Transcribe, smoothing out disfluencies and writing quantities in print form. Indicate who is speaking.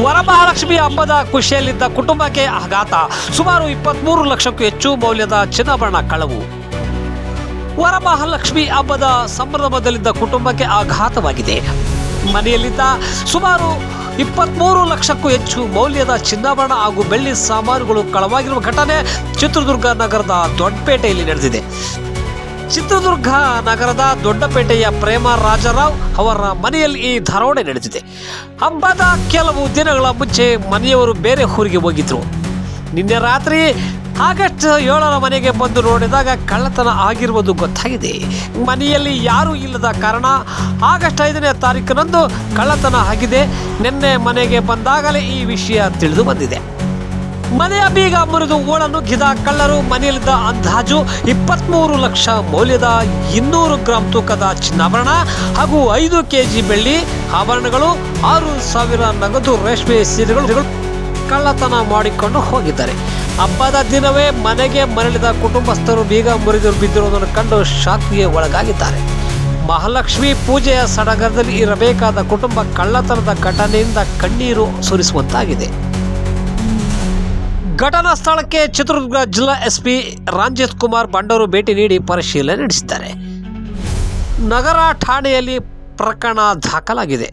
Speaker 1: ವರಮಹಾಲಕ್ಷ್ಮಿ ಹಬ್ಬದ ಖುಷಿಯಲ್ಲಿದ್ದ ಕುಟುಂಬಕ್ಕೆ ಆಘಾತ. ಸುಮಾರು 23 ಲಕ್ಷಕ್ಕೂ ಹೆಚ್ಚು ಮೌಲ್ಯದ ಚಿನ್ನಾಭರಣ ಕಳವು. ವರಮಹಾಲಕ್ಷ್ಮಿ ಹಬ್ಬದ ಸಂಭ್ರಮದಲ್ಲಿದ್ದ ಕುಟುಂಬಕ್ಕೆ ಆಘಾತವಾಗಿದೆ. ಮನೆಯಲ್ಲಿದ್ದ ಸುಮಾರು 23 ಲಕ್ಷಕ್ಕೂ ಹೆಚ್ಚು ಮೌಲ್ಯದ ಚಿನ್ನಾಭರಣ ಹಾಗೂ ಬೆಳ್ಳಿ ಸಾಮಾನುಗಳು ಕಳವಾಗಿರುವ ಘಟನೆ ಚಿತ್ರದುರ್ಗ ನಗರದ ದೊಡ್ಡಪೇಟೆಯಲ್ಲಿ ನಡೆದಿದೆ. ಚಿತ್ರದುರ್ಗ ನಗರದ ದೊಡ್ಡಪೇಟೆಯ ಪ್ರೇಮ ರಾಜರಾವ್ ಅವರ ಮನೆಯಲ್ಲಿ ಈ ದರೋಡೆ ನಡೆದಿದೆ. ಹಬ್ಬದ ಕೆಲವು ದಿನಗಳ ಮುಂಚೆ ಮನೆಯವರು ಬೇರೆ ಊರಿಗೆ ಹೋಗಿದ್ರು. ನಿನ್ನೆ ರಾತ್ರಿ ಆಗಸ್ಟ್ 7ರ ಮನೆಗೆ ಬಂದು ನೋಡಿದಾಗ ಕಳ್ಳತನ ಆಗಿರುವುದು ಗೊತ್ತಾಗಿದೆ. ಮನೆಯಲ್ಲಿ ಯಾರೂ ಇಲ್ಲದ ಕಾರಣ ಆಗಸ್ಟ್ 5ನೇ ತಾರೀಕಿನಂದು ಕಳ್ಳತನ ಆಗಿದೆ. ನಿನ್ನೆ ಮನೆಗೆ ಬಂದಾಗಲೇ ಈ ವಿಷಯ ತಿಳಿದು ಬಂದಿದೆ. ಮನೆಯ ಬೀಗ ಮುರಿದು ಒಳನುಗ್ಗಿದ ಕಳ್ಳರು ಮನೆಯಲ್ಲಿದ್ದ ಅಂದಾಜು 23 ಲಕ್ಷ ಮೌಲ್ಯದ 200 ಗ್ರಾಂ ತೂಕದ ಚಿನ್ನಾಭರಣ ಹಾಗೂ 5 ಕೆಜಿ ಬೆಳ್ಳಿ ಆಭರಣಗಳು, 6,000 ನಗದು ರೇಷ್ಮೆ ಸೀರೆಗಳು ಕಳ್ಳತನ ಮಾಡಿಕೊಂಡು ಹೋಗಿದ್ದಾರೆ. ಹಬ್ಬದ ದಿನವೇ ಮನೆಗೆ ಮರಳಿದ ಕುಟುಂಬಸ್ಥರು ಬೀಗ ಮುರಿದು ಬಿದ್ದಿರುವುದನ್ನು ಕಂಡು ಶಾಕ್ಗೆ ಒಳಗಾಗಿದ್ದಾರೆ. ಮಹಾಲಕ್ಷ್ಮಿ ಪೂಜೆಯ ಸಡಗರದಲ್ಲಿ ಇರಬೇಕಾದ ಕುಟುಂಬ ಕಳ್ಳತನದ ಘಟನೆಯಿಂದ ಕಣ್ಣೀರು ಸುರಿಸುವಂತಾಗಿದೆ. ಘಟನಾ ಸ್ಥಳಕ್ಕೆ ಚಿತ್ರದುರ್ಗ ಜಿಲ್ಲಾ ಎಸ್ಪಿ ರಂಜಿತ್ ಕುಮಾರ್ ಬಂಡೂರು ಭೇಟಿ ನೀಡಿ ಪರಿಶೀಲನೆ ನಡೆಸಿದ್ದಾರೆ. ನಗರ ಠಾಣೆಯಲ್ಲಿ ಪ್ರಕರಣ ದಾಖಲಾಗಿದೆ.